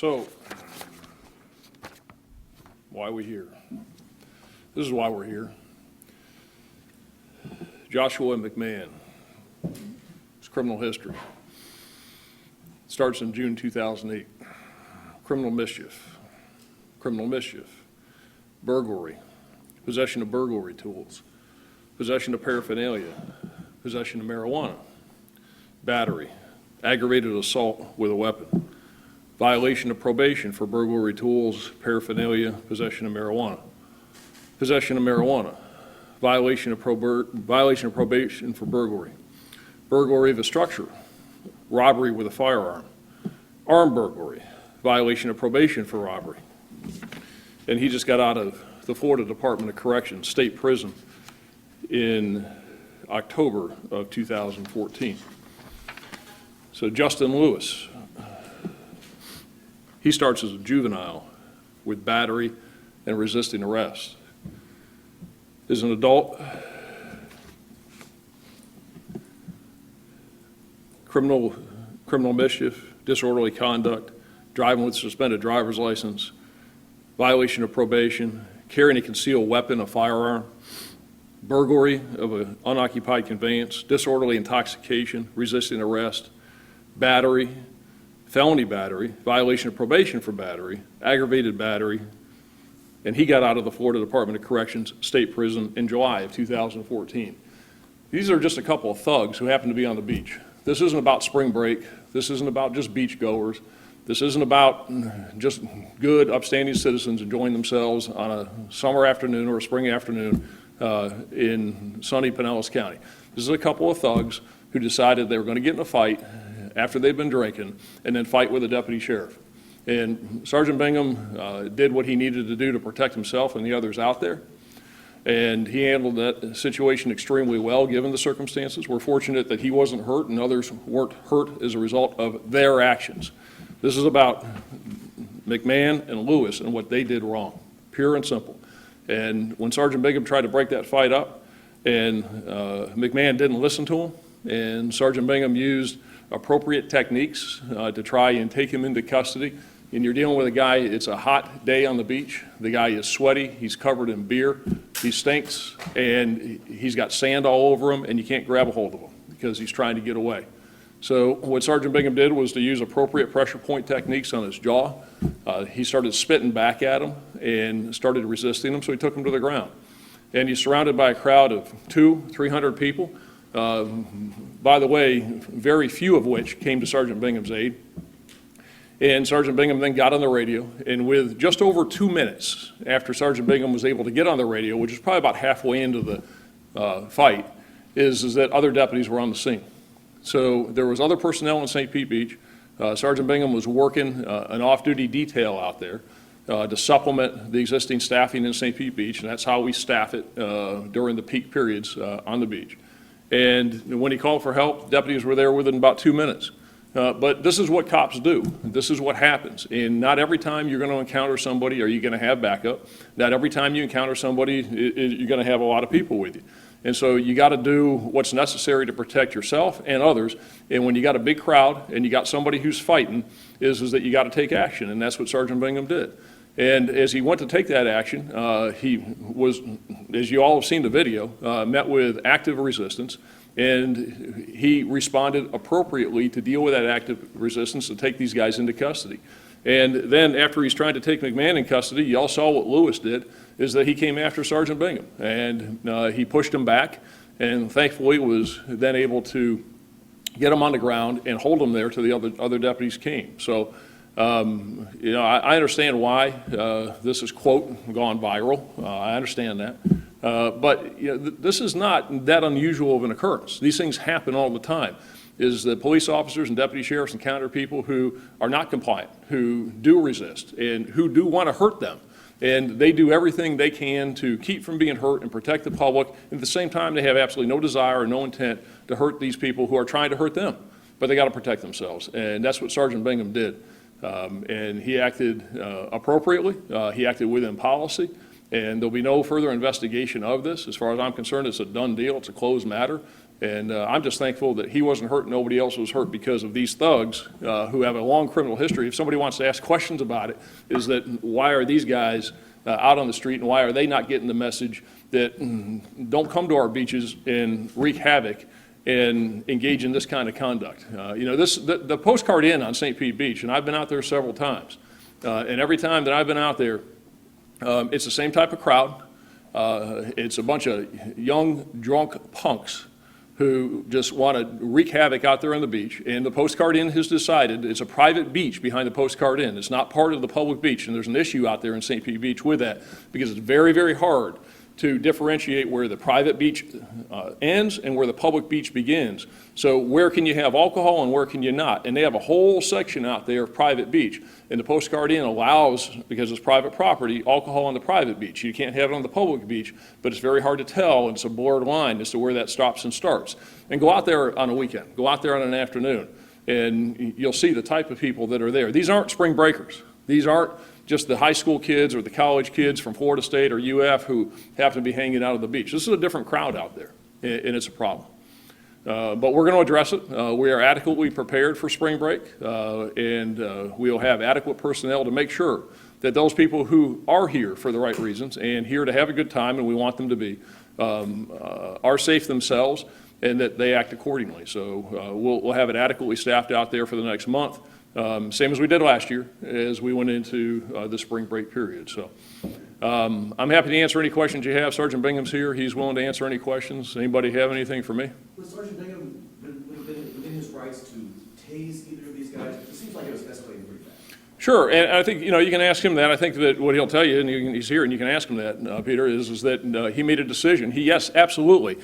So, why are we here? This is why we're here. Joshua Mcmahon, his criminal history. Starts in June 2008. Criminal mischief, burglary, possession of burglary tools, possession of paraphernalia, possession of marijuana, battery, aggravated assault with a weapon, violation of probation for burglary tools, paraphernalia, possession of marijuana, violation of probation for burglary, burglary of a structure, robbery with a firearm, armed burglary, violation of probation for robbery. And he just got out of the Florida Department of Corrections State Prison in October of 2014. So Justin Lewis, he starts as a juvenile with battery and resisting arrest. As an adult, criminal mischief, disorderly conduct, driving with suspended driver's license, violation of probation, carrying a concealed weapon, a firearm, burglary of an unoccupied conveyance, disorderly intoxication, resisting arrest, battery, felony battery, violation of probation for battery, aggravated battery, and he got out of the Florida Department of Corrections State Prison in July of 2014. These are just a couple of thugs who happen to be on the beach. This isn't about spring break. This isn't about just beach goers. This isn't about just good, upstanding citizens enjoying themselves on a summer afternoon or a spring afternoon in sunny Pinellas County. This is a couple of thugs who decided they were going to get in a fight after they'd been drinking and then fight with a deputy sheriff. And Sergeant Bingham did what he needed to do to protect himself and the others out there. And he handled that situation extremely well, given the circumstances. We're fortunate that he wasn't hurt and others weren't hurt as a result of their actions. This is about McMahon and Lewis and what they did wrong, pure and simple. And when Sergeant Bingham tried to break that fight up, and McMahon didn't listen to him, and Sergeant Bingham used appropriate techniques to try and take him into custody. And you're dealing with a guy, it's a hot day on the beach. The guy is sweaty, he's covered in beer, he stinks, and he's got sand all over him, and you can't grab a hold of him because he's trying to get away. So what Sergeant Bingham did was to use appropriate pressure point techniques on his jaw. He started spitting back at him and started resisting him, so he took him to the ground. And he's surrounded by a crowd of 200-300 people. By the way, very few of which came to Sergeant Bingham's aid. And Sergeant Bingham then got on the radio, and with just over 2 minutes after Sergeant Bingham was able to get on the radio, which is probably about halfway into the fight, is that other deputies were on the scene. So there was other personnel in St. Pete Beach. Sergeant Bingham was working an off-duty detail out there to supplement the existing staffing in St. Pete Beach, and that's how we staff it during the peak periods on the beach. And when he called for help, deputies were there within about 2 minutes. But this is what cops do. This is what happens. And not every time you're going to encounter somebody are you going to have backup. Not every time you encounter somebody you're going to have a lot of people with you. And so you got to do what's necessary to protect yourself and others. And when you got a big crowd and you got somebody who's fighting, is that you got to take action. And that's what Sergeant Bingham did. And as he went to take that action, he was, as you all have seen the video, met with active resistance. And he responded appropriately to deal with that active resistance to take these guys into custody. And then after he's trying to take McMahon in custody, you all saw what Lewis did, is that he came after Sergeant Bingham. And he pushed him back, and thankfully was then able to get him on the ground and hold him there till the other deputies came. So, you know, I understand why this is, quote, gone viral. I understand that. But you know, this is not that unusual of an occurrence. These things happen all the time. Is that police officers and deputy sheriffs encounter people who are not compliant, who do resist, and who do want to hurt them. And they do everything they can to keep from being hurt and protect the public. And at the same time, they have absolutely no desire or no intent to hurt these people who are trying to hurt them. But they got to protect themselves. And that's what Sergeant Bingham did. And he acted appropriately. He acted within policy. And there'll be no further investigation of this. As far as I'm concerned, it's a done deal. It's a closed matter. And I'm just thankful that he wasn't hurt, nobody else was hurt because of these thugs who have a long criminal history. If somebody wants to ask questions about it, is that why are these guys out on the street, and why are they not getting the message that don't come to our beaches and wreak havoc and engage in this kind of conduct? The Postcard Inn on St. Pete Beach, and I've been out there several times, and every time that I've been out there, it's the same type of crowd. It's a bunch of young, drunk punks who just want to wreak havoc out there on the beach. And the Postcard Inn has decided it's a private beach behind the Postcard Inn. It's not part of the public beach, and there's an issue out there in St. Pete Beach with that, because it's very, very hard to differentiate where the private beach ends and where the public beach begins. So where can you have alcohol and where can you not? And they have a whole section out there of private beach. And the Postcard Inn allows, because it's private property, alcohol on the private beach. You can't have it on the public beach, but it's very hard to tell, and it's a blurred line as to where that stops and starts. And go out there on a weekend, go out there on an afternoon, and you'll see the type of people that are there. These aren't spring breakers. These aren't just the high school kids or the college kids from Florida State or UF who happen to be hanging out on the beach. This is a different crowd out there, and it's a problem. But we're going to address it. We are adequately prepared for spring break, and we'll have adequate personnel to make sure that those people who are here for the right reasons and here to have a good time, and we want them to be, are safe themselves and that they act accordingly. So we'll have it adequately staffed out there for the next month. Same as we did last year as we went into the spring break period. So I'm happy to answer any questions you have. Sergeant Bingham's here. He's willing to answer any questions. Anybody have anything for me? Was Sergeant Bingham within his rights to tase either of these guys? It seems like it was escalating pretty fast. Sure, and I think, you can ask him that. I think that what he'll tell you, and he's here and you can ask him that, Peter, is that he made a decision. Yes, absolutely.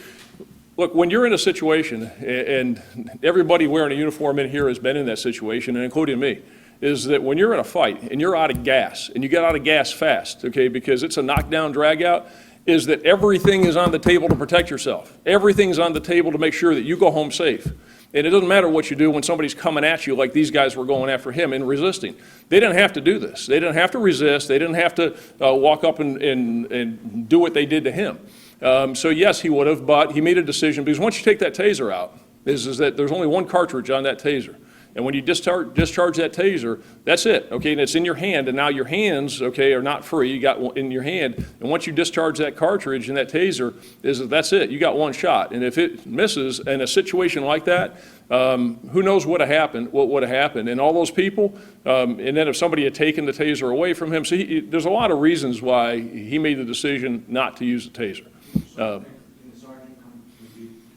Look, when you're in a situation, and everybody wearing a uniform in here has been in that situation, and including me, is that when you're in a fight and you're out of gas, and you get out of gas fast, okay, because it's a knockdown, drag out, is that everything is on the table to protect yourself. Everything's on the table to make sure that you go home safe. And it doesn't matter what you do when somebody's coming at you like these guys were going after him and resisting. They didn't have to do this. They didn't have to resist. They didn't have to walk up and do what they did to him. So yes, he would have, but he made a decision, because once you take that taser out, is that there's only one cartridge on that taser. And when you discharge that taser, that's it, okay? And it's in your hand, and now your hands, okay, are not free. You got one in your hand, and once you discharge that cartridge and that taser, that's it. You got one shot. And if it misses in a situation like that, who knows what would have happened. And all those people, and then if somebody had taken the taser away from him, so there's a lot of reasons why he made the decision not to use the taser.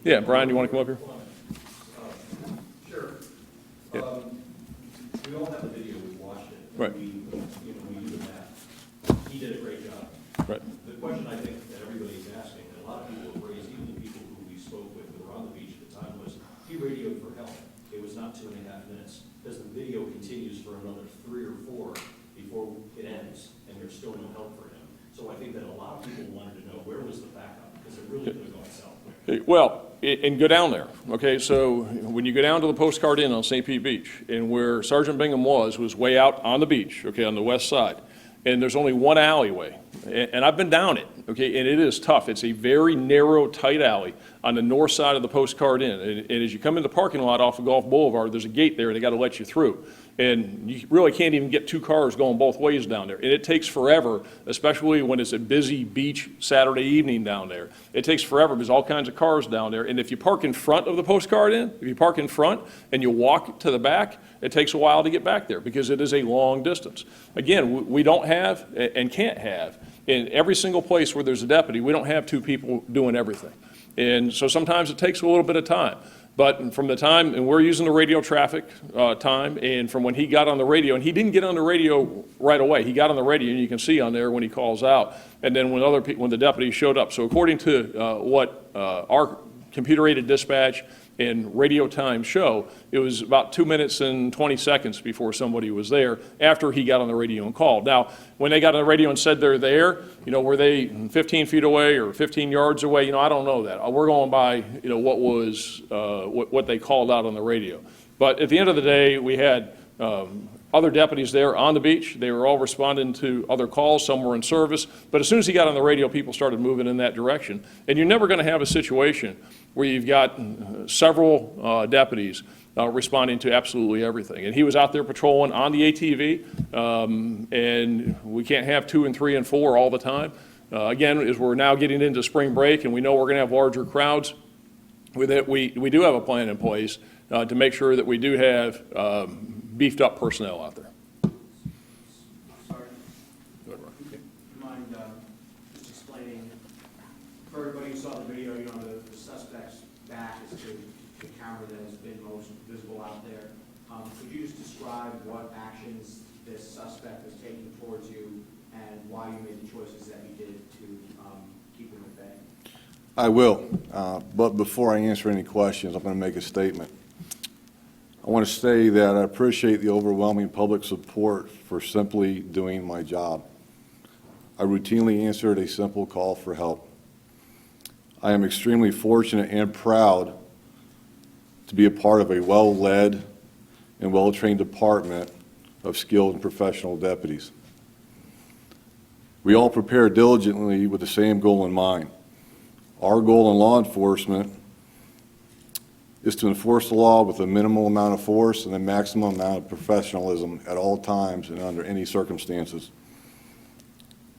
Yeah, Brian, you want to come up here? Sure. Yeah. We all have the video, we watched it. Right. We do that. He did a great job. Right. The question I think that everybody's asking, and a lot of people have raised, even the people who we spoke with who were on the beach at the time, was he radioed for help. It was not 2.5 minutes, because the video continues for another 3 or 4 before it ends, and there's still no help for him. So I think that a lot of people wanted to know, where was the backup? Because it really could have gone south. Well, and go down there, okay? So when you go down to the Postcard Inn on St. Pete Beach, and where Sergeant Bingham was way out on the beach, okay, on the west side, and there's only one alleyway, and I've been down it, okay, and it is tough. It's a very narrow, tight alley on the north side of the Postcard Inn, and as you come in the parking lot off of Gulf Boulevard, there's a gate there. They got to let you through. And you really can't even get 2 cars going both ways down there. And it takes forever, especially when it's a busy beach Saturday evening down there. It takes forever. There's all kinds of cars down there. And if you park in front of the Postcard Inn, if you park in front and you walk to the back, it takes a while to get back there because it is a long distance. Again, we don't have and can't have, in every single place where there's a deputy, we don't have 2 people doing everything. And so sometimes it takes a little bit of time. But from the time, and we're using the radio traffic time, and from when he got on the radio, and he didn't get on the radio right away. He got on the radio, and you can see on there when he calls out, and then when the deputy showed up. So according to what our computer-aided dispatch and radio time show, it was about 2 minutes and 20 seconds before somebody was there after he got on the radio and called. Now, when they got on the radio and said they're there, were they 15 feet away or 15 yards away? I don't know that. We're going by, what they called out on the radio. But at the end of the day, we had other deputies there on the beach. They were all responding to other calls. Some were in service. But as soon as he got on the radio, people started moving in that direction. And you're never going to have a situation where you've got several deputies responding to absolutely everything. And he was out there patrolling on the ATV, and we can't have 2 and 3 and 4 all the time. Again, as we're now getting into spring break and we know we're going to have larger crowds, with it, we do have a plan in place to make sure that we do have beefed up personnel out there. Sorry. Go ahead, Ron. Do you mind just explaining, for everybody who saw the video, you know, the suspect's back is to the camera that has been most visible out there. Could you just describe what actions this suspect was taking towards you and why you made the choices that you did to keep him at bay? I will, but before I answer any questions, I'm going to make a statement. I want to say that I appreciate the overwhelming public support for simply doing my job. I routinely answered a simple call for help. I am extremely fortunate and proud to be a part of a well-led and well-trained department of skilled and professional deputies. We all prepare diligently with the same goal in mind. Our goal in law enforcement is to enforce the law with a minimal amount of force and a maximum amount of professionalism at all times and under any circumstances,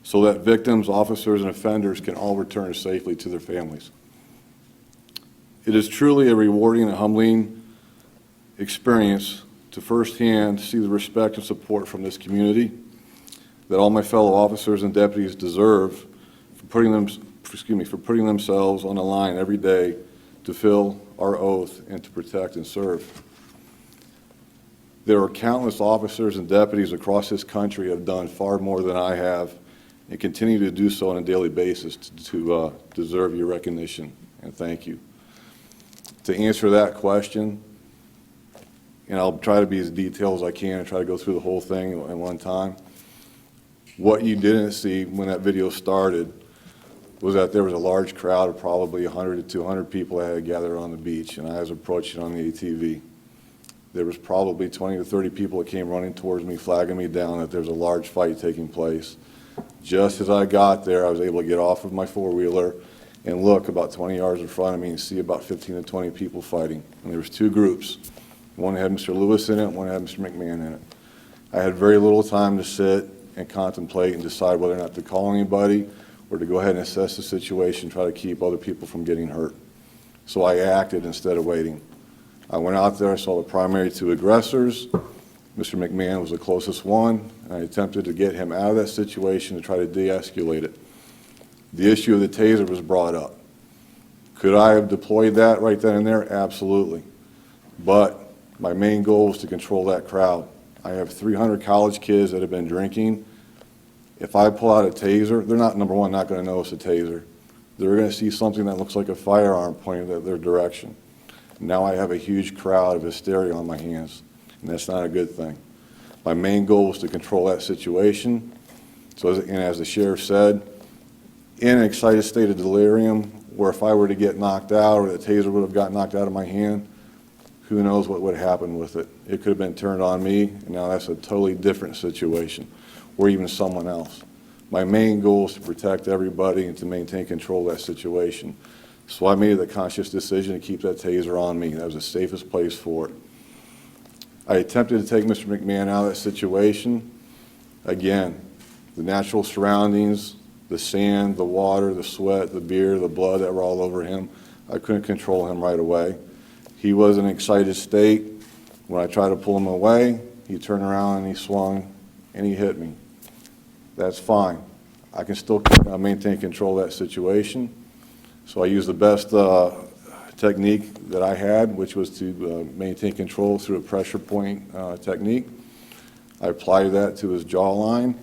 so that victims, officers, and offenders can all return safely to their families. It is truly a rewarding and humbling experience to firsthand see the respect and support from this community that all my fellow officers and deputies deserve for putting themselves on the line every day to fill our oath and to protect and serve. There are countless officers and deputies across this country who have done far more than I have and continue to do so on a daily basis to deserve your recognition, and thank you. To answer that question, and I'll try to be as detailed as I can and try to go through the whole thing at one time. What you didn't see when that video started was that there was a large crowd of probably 100 to 200 people that had gathered on the beach, and I was approaching on the ATV. There was probably 20 to 30 people that came running towards me, flagging me down that there's a large fight taking place. Just as I got there, I was able to get off of my four-wheeler and look about 20 yards in front of me and see about 15 to 20 people fighting. And there was 2 groups. One had Mr. Lewis in it, one had Mr. McMahon in it. I had very little time to sit and contemplate and decide whether or not to call anybody or to go ahead and assess the situation, try to keep other people from getting hurt. So I acted instead of waiting. I went out there, I saw the primary 2 aggressors. Mr. McMahon was the closest one, and I attempted to get him out of that situation to try to de-escalate it. The issue of the taser was brought up. Could I have deployed that right then and there? Absolutely. But my main goal was to control that crowd. I have 300 college kids that have been drinking. If I pull out a taser, they're not, number one, not going to know it's a taser. They're going to see something that looks like a firearm pointed at their direction. Now I have a huge crowd of hysteria on my hands, and that's not a good thing. My main goal was to control that situation. So, as the sheriff said, in an excited state of delirium, where if I were to get knocked out or the taser would have gotten knocked out of my hand, who knows what would happen with it. It could have been turned on me, and now that's a totally different situation, or even someone else. My main goal is to protect everybody and to maintain control of that situation. So I made the conscious decision to keep that taser on me. That was the safest place for it. I attempted to take Mr. McMahon out of that situation. Again, the natural surroundings, the sand, the water, the sweat, the beer, the blood that were all over him, I couldn't control him right away. He was in an excited state. When I tried to pull him away, he turned around and he swung and he hit me. That's fine. I can still maintain control of that situation. So I used the best technique that I had, which was to maintain control through a pressure point technique. I applied that to his jawline,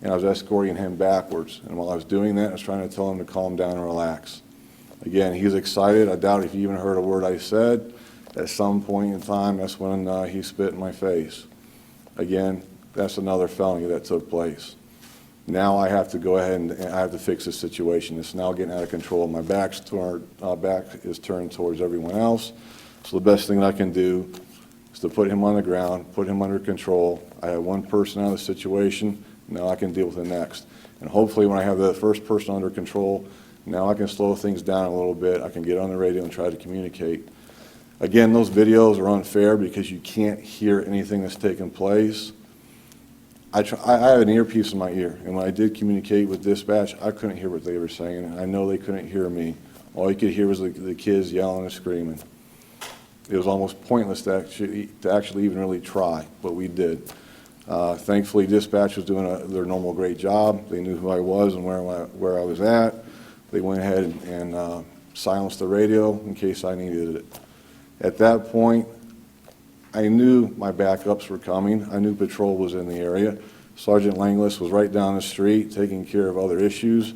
and I was escorting him backwards. And while I was doing that, I was trying to tell him to calm down and relax. Again, he's excited. I doubt if he even heard a word I said. At some point in time, that's when he spit in my face. Again, that's another felony that took place. Now I have to go ahead and I have to fix this situation. It's now getting out of control. My back is turned towards everyone else. So the best thing that I can do, is to put him on the ground, put him under control. I had one person out of the situation, now I can deal with the next. And hopefully when I have the first person under control, now I can slow things down a little bit. I can get on the radio and try to communicate. Again, those videos are unfair because you can't hear anything that's taking place. I have an earpiece in my ear, and when I did communicate with dispatch, I couldn't hear what they were saying, and I know they couldn't hear me. All you could hear was the kids yelling and screaming. It was almost pointless to actually even really try, but we did. Thankfully, dispatch was doing their normal great job. They knew who I was and where I was at. They went ahead and silenced the radio in case I needed it. At that point, I knew my backups were coming. I knew patrol was in the area. Sergeant Langlis was right down the street taking care of other issues.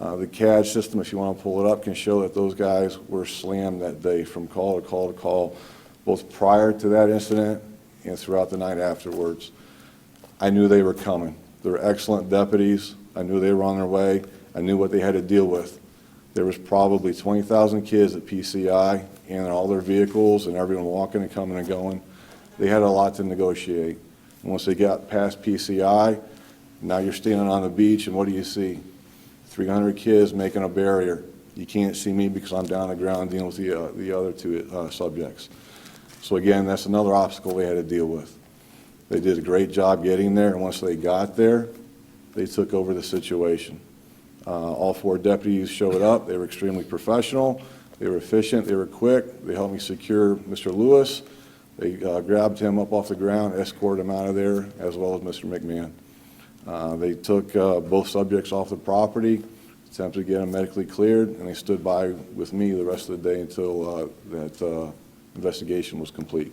The CAD system, if you want to pull it up, can show that those guys were slammed that day from call to call to call, both prior to that incident and throughout the night afterwards. I knew they were coming. They were excellent deputies. I knew they were on their way. I knew what they had to deal with. There was probably 20,000 kids at PCI and all their vehicles and everyone walking and coming and going. They had a lot to negotiate. And once they got past PCI, now you're standing on the beach, and what do you see? 300 kids making a barrier. You can't see me because I'm down on the ground dealing with the other two subjects. So again, that's another obstacle they had to deal with. They did a great job getting there, and once they got there, they took over the situation. All 4 deputies showed up. They were extremely professional. They were efficient. They were quick. They helped me secure Mr. Lewis. They grabbed him up off the ground, escorted him out of there, as well as Mr. McMahon. They took both subjects off the property, attempted to get them medically cleared, and they stood by with me the rest of the day until that investigation was complete.